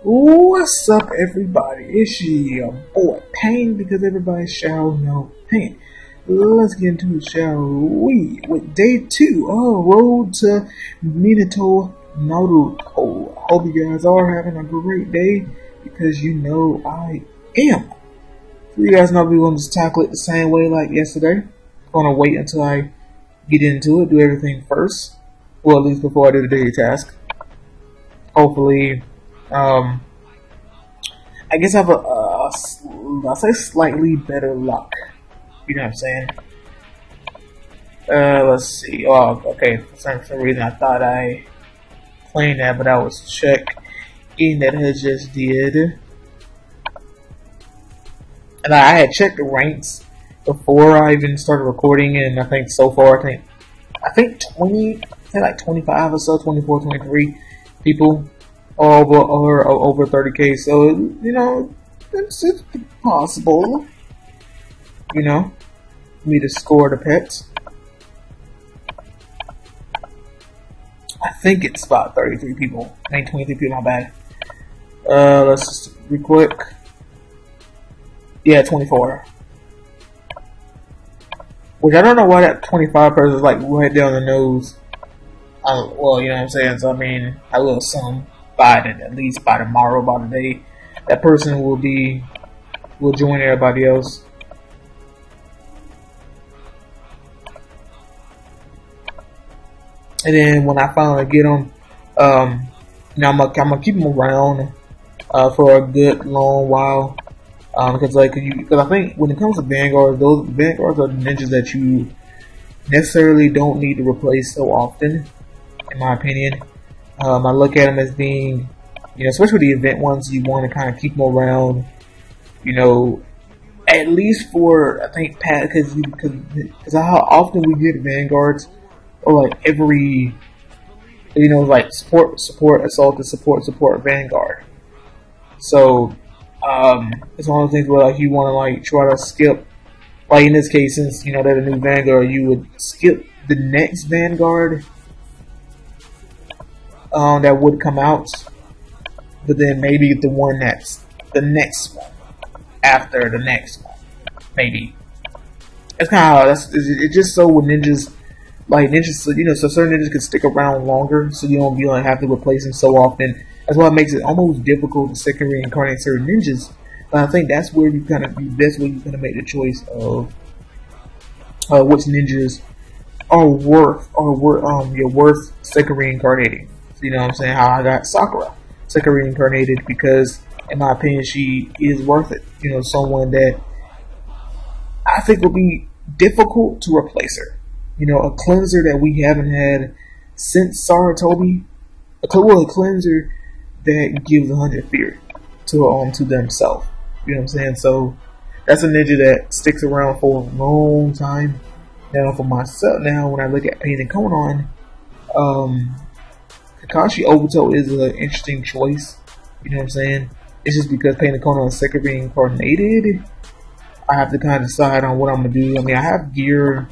What's up, everybody? It's your boy Pain, because everybody shall know Pain. Let's get into it, shall we? With day 2 Road to Minato+Naruto. Hope you guys are having a great day, because you know I am. So you guys know we're going to just tackle it the same way like yesterday. I'm going to wait until I get into it, do everything first. Well, at least before I do the daily task. Hopefully, I guess I have I'll say slightly better luck. You know what I'm saying? Let's see. Oh, okay. For some reason, I thought I claimed that, but I was checking that I just did. And I had checked the ranks before I even started recording, and I think so far, I think 20, I think like 25 or so, 24, 23 people over 30k. So you know, it's possible. You know, for me to score the pets. I think it's about 33 people. I think 23 people. My bad. Let's just be quick. Yeah, 24. Which I don't know why that 25 person is like right down the nose. Well, you know what I'm saying. So I mean, I will assume at least by tomorrow, by the day, that person will join everybody else. And then when I finally get them, you know, I'm gonna keep them around for a good long while. Because I think when it comes to Vanguards, those Vanguards are ninjas that you necessarily don't need to replace so often, in my opinion. I look at them as being, you know, especially the event ones, you want to kind of keep them around, you know, at least for, I think, because how often we get Vanguards, or like every, you know, like support, assault, support, Vanguard. So, it's one of those things where like you want to like try to skip, like in this case, since you know they're the new Vanguard, you would skip the next Vanguard that would come out, but then maybe the one that's the next one after the next one, maybe. It's kind of how it's just so with ninjas, like ninjas, you know, so certain ninjas can stick around longer, so you don't have to replace them so often. That's why it makes it almost difficult to second reincarnate certain ninjas. But I think that's where you kind of make the choice of which ninjas are worth second reincarnating. So, you know what I'm saying? How I got Sakura second reincarnated, because in my opinion she is worth it. You know, someone that I think will be difficult to replace her. You know, a cleanser that we haven't had since Saratobi. A cleanser that gives 100 fear to themselves. You know what I'm saying? So that's a ninja that sticks around for a long time. Now for myself, now when I look at Pain and Konan, Kakashi Obito is an interesting choice. You know what I'm saying? It's just because Pain and Konan is second reincarnated. I have to kind of decide on what I'm gonna do. I mean, I have gear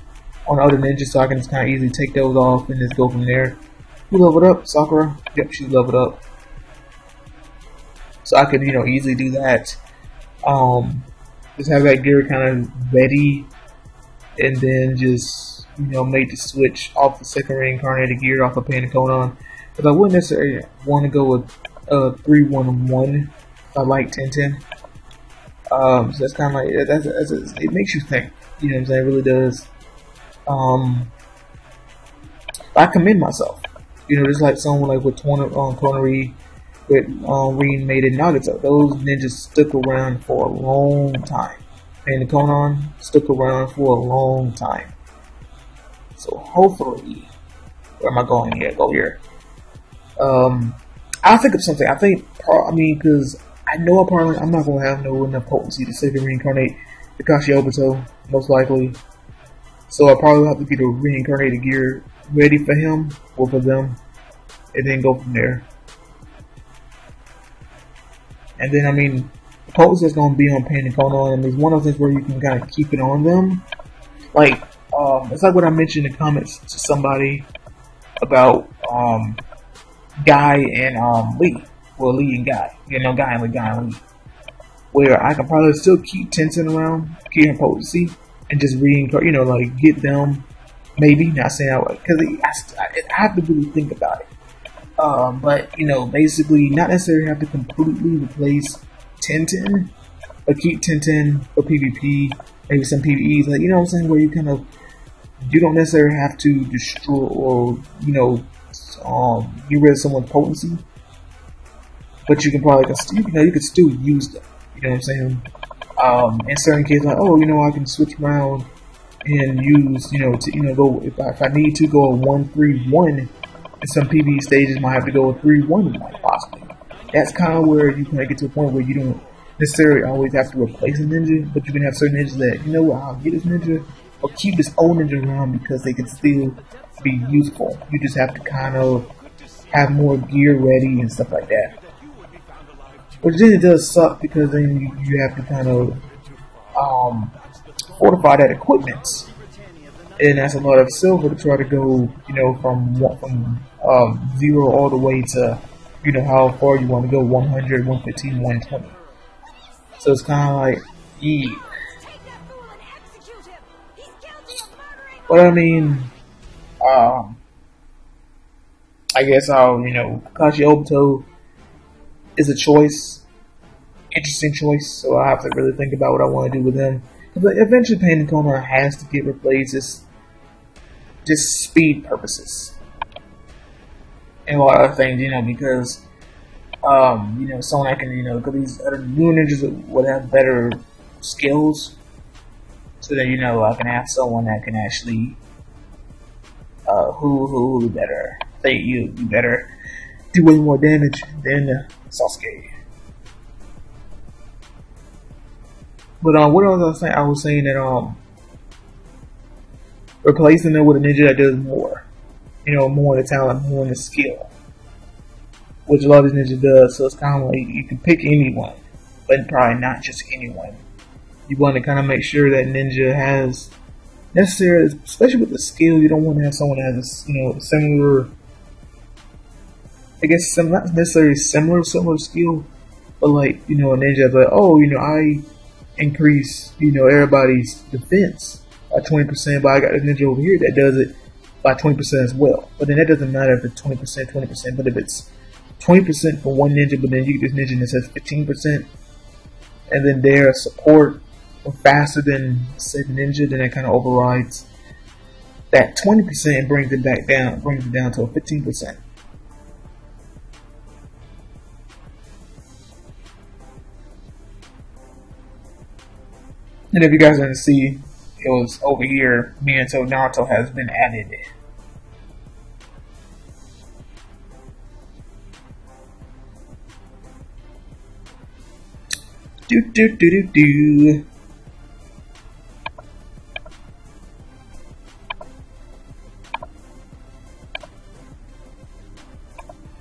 on other ninjas, so I can just kind of easily take those off and just go from there. Who leveled up? Sakura? Yep, she's leveled up. So I could, you know, easily do that. Just have that gear kind of ready, and then just, you know, make the switch off the second reincarnated gear off of Pain and Konan. But I wouldn't necessarily want to go with 3-1-1. I like 10-10. So that's kind of like it makes you think. You know what I'm saying? It really does. I commend myself. You know, just like someone like with Tonari, with Reinmated Nagato. Those ninjas stuck around for a long time. And the Konan stuck around for a long time. So hopefully, where am I going here? Go here. I'll think of something. Because I know I'm not going to have enough potency to second reincarnate Kakashi Obito, most likely. So I probably have to get a reincarnated gear ready for him or for them, and then go from there. And then, I mean, the potency is going to be on Pain and Konan, and there's one of those things where you can kind of keep it on them. Like, it's like what I mentioned in the comments to somebody about Guy and Lee. well, lead and guy, you know, guy and lead, where I can probably still keep Tenten around, keep him potency, and just reincarnate, you know, like get them. Maybe not saying that way because I have to really think about it. But you know, basically, not necessarily have to completely replace Tenten, but keep Tenten for PvP, maybe some PvEs, like you know what I'm saying, where you don't necessarily have to destroy or you know get rid of someone's potency, but you can probably you could still use them. You know what I'm saying? In certain cases, like oh, you know, I can switch around and use to go if I need to go a 1-3-1. In some PvE stages, might have to go a 3-1-1 possibly. That's kind of where you can get to a point where you don't necessarily always have to replace a ninja, but you can have certain ninjas that, you know what, I'll get this ninja or keep this old ninja around because they can still be useful. You just have to kind of have more gear ready and stuff like that. Which then it does suck because then you have to kind of fortify that equipment. And that's a lot of silver to try to go, you know, from 0 all the way to, you know, how far you want to go, 100, 115, 120. So it's kind of like, yeah. But I mean, I guess Kakashi Obito is a choice, interesting choice. So I have to really think about what I want to do with him. But eventually, Pain and Coma has to get replaced. Just speed purposes and a lot of things, you know, because someone that can, because these other new ninjas would have better skills, so that I can have someone that can actually who better you better do way more damage than Sasuke. But what else I was saying? I was saying that replacing it with a ninja that does more, more in the talent, more in the skill, which a lot of these ninjas does. So it's kind of like you can pick anyone, but probably not just anyone. You want to kind of make sure that ninja has necessarily, especially with the skill, you don't want to have someone that has similar. I guess not necessarily similar skill, but like a ninja that's like, oh, I increase everybody's defense by 20%, but I got this ninja over here that does it by 20% as well. But then that doesn't matter if it's 20%, but if it's 20% for one ninja, but then you get this ninja that says 15%, and then their support faster than said ninja, then that kind of overrides that 20% and brings it down to a 15%. And if you guys didn't see, it was over here, Minato+Naruto has been added. Do.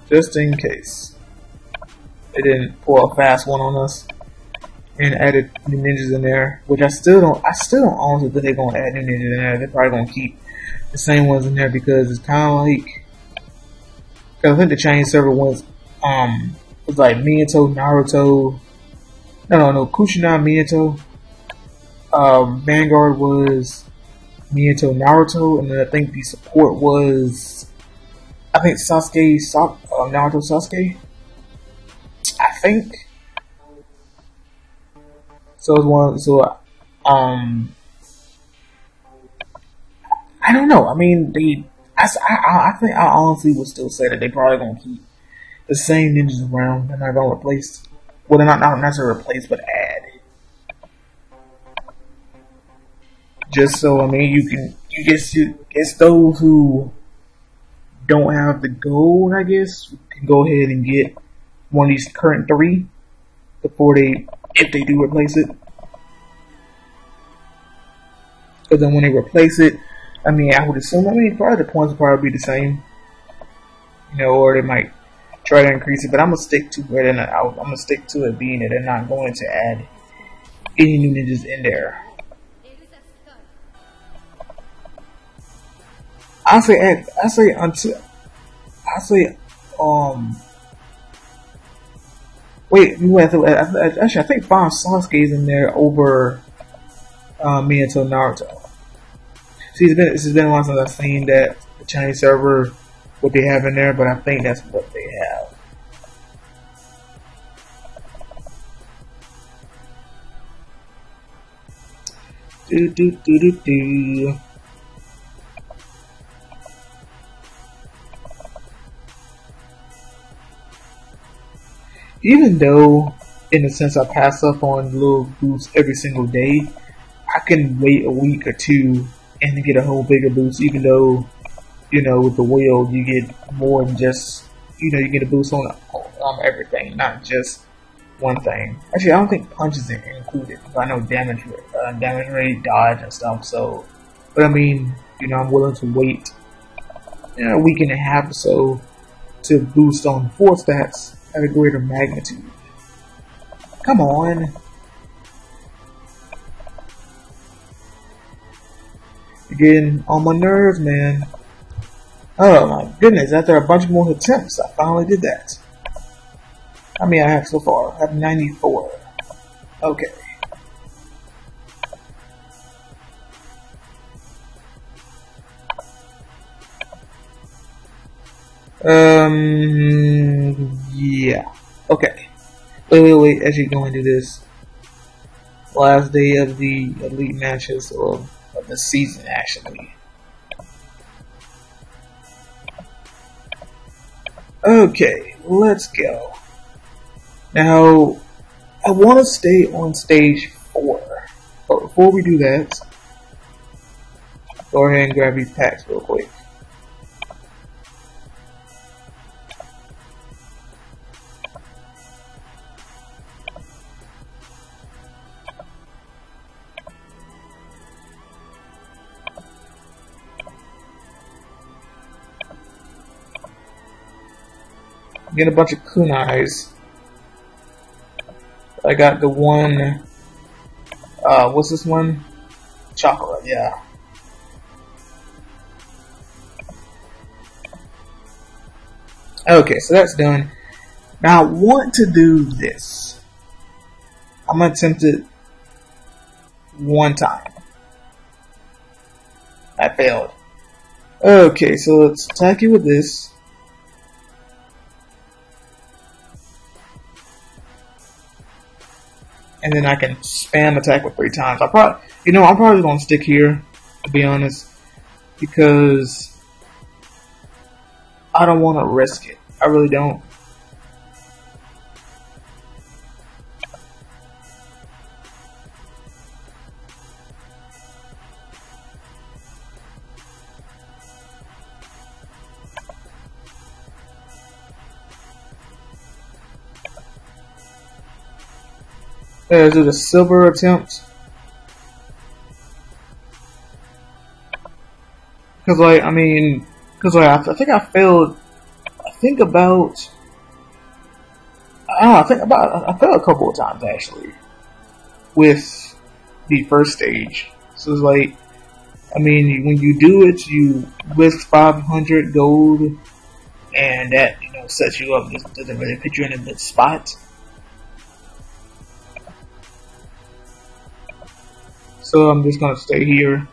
Just in case they didn't pull a fast one on us and added new ninjas in there, which I still don't honestly think they're gonna add new ninjas in there. They're probably gonna keep the same ones in there because it's kind of like, cause I think the changed several ones. It was like Minato+Naruto. No, Kushina Minato. Vanguard was Minato+Naruto, and then I think the support was, Sasuke, Naruto Sasuke. I think. So it's one. So I don't know. I mean, I think I honestly would still say that they probably gonna keep the same ninjas around. They're not gonna replace. Well, they're not necessarily replace, but add. Just so you guess those who don't have the gold, I guess, can go ahead and get one of these current 3 before if they do replace it. Because then when they replace it, I would assume, probably the points will probably be the same. Or they might try to increase it, but I'm gonna stick to it, and I'm gonna stick to it being that they're not going to add any new ninjas in there. I say Actually, I think 5 Sasuke's in there over Minato+Naruto. See, this has been a while since I've seen that the Chinese server, what they have in there, but I think that's what they have. Even though, in a sense, I pass up on little boosts every single day, I can wait a week or two and get a whole bigger boost, even though, you know, with the wheel, you get more than just, you know, you get a boost on everything, not just one thing. Actually, I don't think punches are included, but I know damage rate, dodge, and stuff, so, but I mean, you know, I'm willing to wait, you know, a week and a half or so to boost on 4 stats at a greater magnitude. Come on. You're getting on my nerves, man. Oh my goodness, after a bunch more attempts, I finally did that. How many I have so far? I have 94. Okay. Yeah. Okay. Wait, as you go into this last day of the elite matches, or of the season, actually. Okay, let's go. Now, I want to stay on stage 4, but before we do that, go ahead and grab these packs real quick. Get a bunch of kunais. I got the one, what's this one? Chocolate, yeah. Okay, so that's done. Now I want to do this. I'm going to attempt it one time. I failed. Okay, so let's attack you with this. And then I can spam attack with 3 times. I'm probably gonna stick here, to be honest, because I don't want to risk it. I really don't. Is it a silver attempt? Because I think I failed. I failed a couple of times actually with the first stage. So it's like, I mean, when you do it, you risk 500 gold, and that, you know, sets you up. It doesn't really put you in a good spot. So I'm just gonna stay here.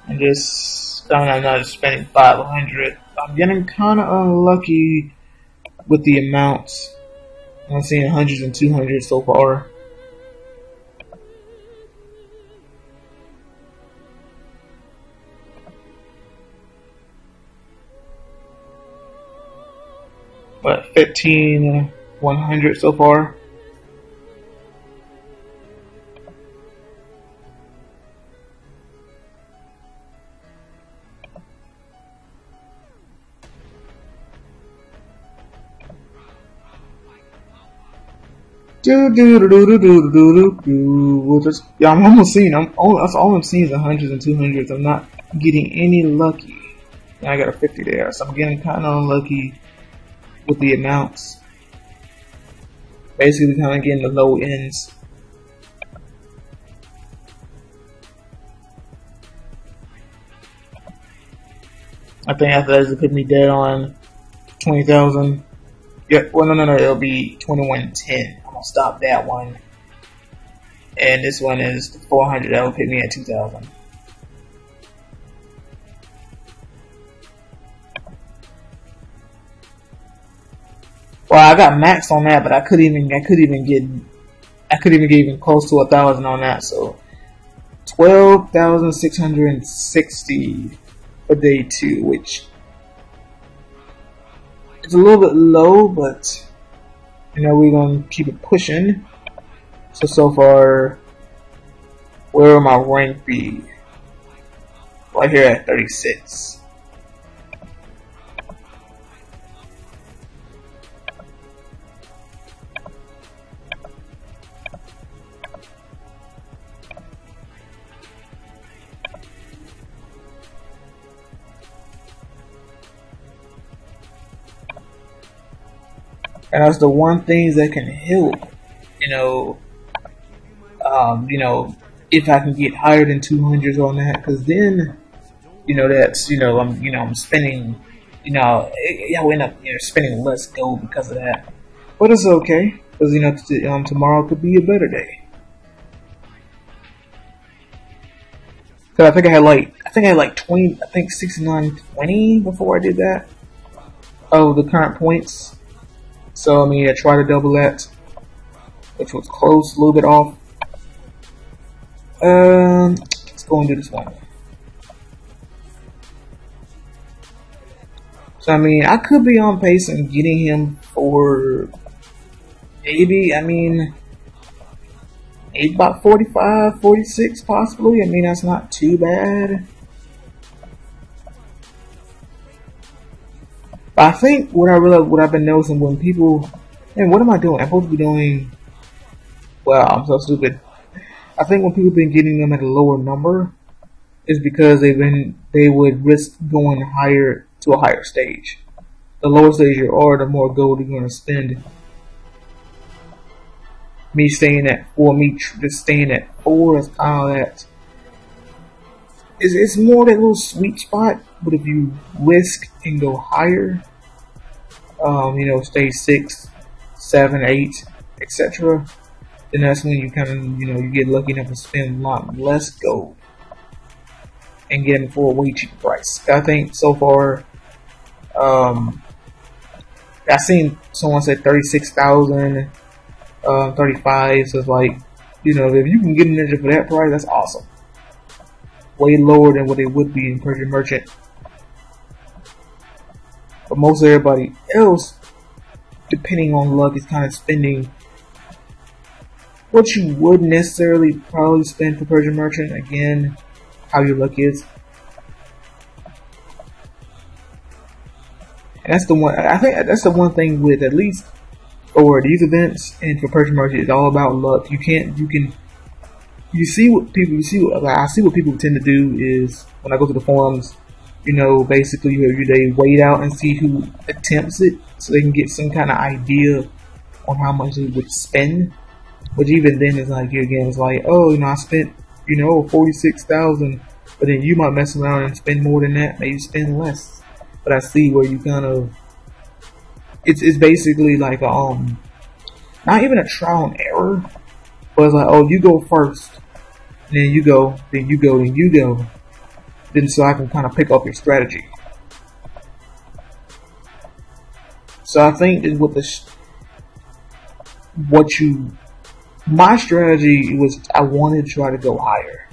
And just, I'm not spending 500. I'm getting kind of unlucky with the amounts. I'm seeing hundreds and 200s so far. But 15, 100 so far. We'll just, yeah, I'm almost seeing. That's all I'm seeing is the hundreds and 200s. I'm not getting any lucky. And I got a 50 there, so I'm getting kind of unlucky with the amounts. Basically, kind of getting the low ends. I think after that, it put me dead on 20,000. Yep. Well, no. It'll be 2110. I'm gonna stop that one. And this one is 400. That will put me at 2,000. Well, I got maxed on that, but I couldn't even get even close to 1,000 on that. So 12,660 for day 2, which it's a little bit low, but you know we're gonna keep it pushing. So far, where will my rank be? Right here at 36. And that's the one thing that can help, you know, if I can get higher than 200s on that, because then, I'm spending, I will end up, spending less gold because of that. But it's okay, because tomorrow could be a better day. Cause I think I had like 6920 before I did that of the current points. So I mean, I tried to double that, which was close, a little bit off. Let's go and do this one. So I mean, I could be on pace and getting him for maybe, about 45, 46 possibly. I mean, that's not too bad. But I think what I've been noticing when people, man, what am I doing? I'm supposed to be doing, well, I'm so stupid. I think when people have been getting them at a lower number, is because they would risk going higher to a higher stage. The lower stage you are, the more gold you're going to spend. Me just staying at 4, is kind of that. It's more that little sweet spot, but if you risk and go higher, stage 6, 7, 8, etc., then that's when you kind of, you get lucky enough to spend a lot less gold and get them for a way cheaper price. I think so far, I've seen someone say 36,000, 35, so it's like, if you can get an engine for that price, that's awesome. Way lower than what it would be in Persian Merchant. But most everybody else, depending on luck, is kind of spending what you wouldn't necessarily probably spend for Persian Merchant. Again, how your luck is. And that's the one, I think that's the one thing with, at least for these events and for Persian Merchant, it's all about luck. I see what people tend to do is, when I go to the forums, basically they wait out and see who attempts it, so they can get some kind of idea on how much they would spend. Which even then is like, again, it's like, oh, I spent, 46,000, but then you might mess around and spend more than that, maybe spend less. But I see where you kind of, it's basically like not even a trial and error, but it's like, oh, you go first, and then you go, then you go, then you go. Then so I can kind of pick up your strategy. So I think is my strategy was, I wanted to try to go higher,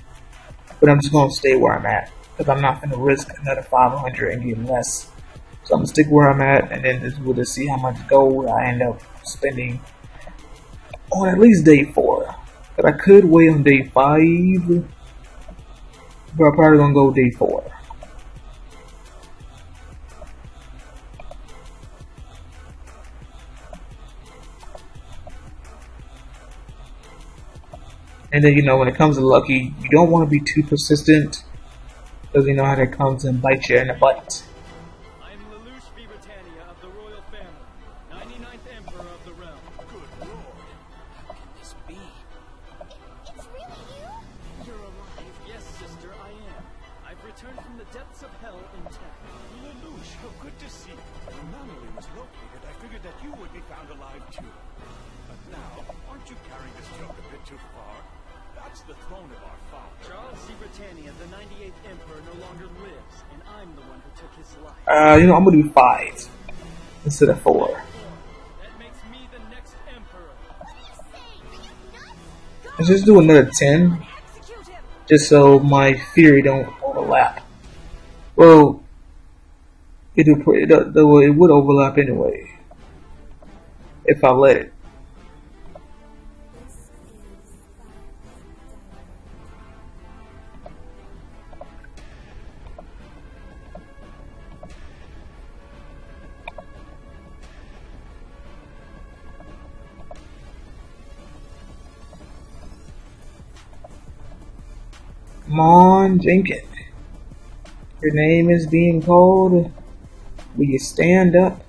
but I'm just going to stay where I'm at, because I'm not going to risk another 500 and get less. So I'm going to stick where I'm at, and then we'll just see how much gold I end up spending on at least day 4. But I could wait on day 5, but I'm probably gonna go day 4. And then when it comes to lucky, you don't want to be too persistent, because you know how that comes and bite you in the butt. returned from the depths of hell intact. Lelouch, how good to see you. When Mallory was located, I figured that you would be found alive too. But now, aren't you carrying this joke a bit too far? That's the throne of our father. Charles C. Britannia, the 98th Emperor, no longer lives, and I'm the one who took his life. You know, I'm gonna do 5 instead of 4. That makes me the next emperor. Let's just do another 10, just so my theory don't overlap. Well, it would overlap anyway if I let it. Come on, Jenkins. Your name is being called. Will you stand up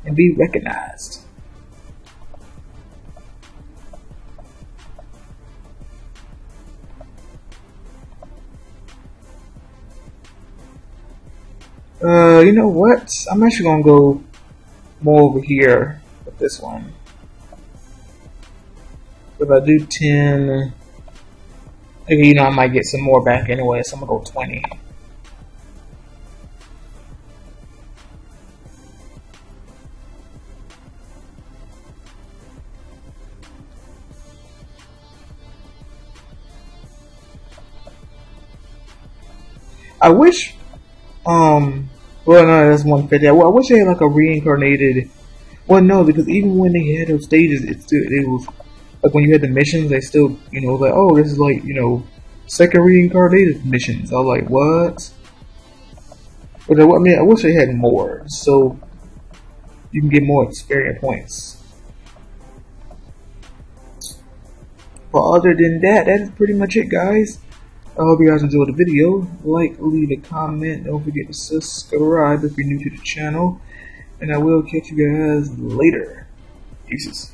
and be recognized? You know what? I'm actually gonna go more over here with this one. If I do 10, okay, you know, I might get some more back anyway, so I'm gonna go 20. I wish, well, no, that's 150. I wish they had like a reincarnated. Well, no, because even when they had those stages, it was like when you had the missions, they still, you know, like, oh, this is like, you know, second reincarnated missions. I was like, what? But I mean, I wish they had more, so you can get more experience points. But other than that, that is pretty much it, guys. I hope you guys enjoyed the video. Like, leave a comment. Don't forget to subscribe if you're new to the channel. And I will catch you guys later. Deuces.